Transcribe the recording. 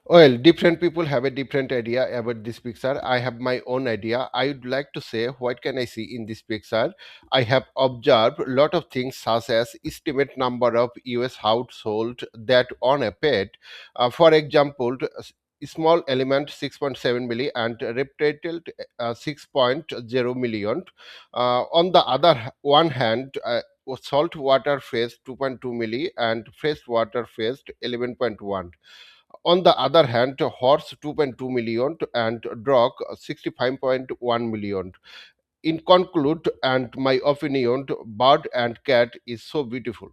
Well, different people have a different idea about this picture. I have my own idea. I would like to say what can I see in this picture. I have observed a lot of things such as estimate number of US household that own a pet. For example, small element 6.7 milli and reptile 6.0 million. On the one hand, salt water phase 2.2 milli and fresh water phase 11.1. On the other hand, horse 2.2 million and dog 65.1 million. In conclude, and my opinion, bird and cat is so beautiful.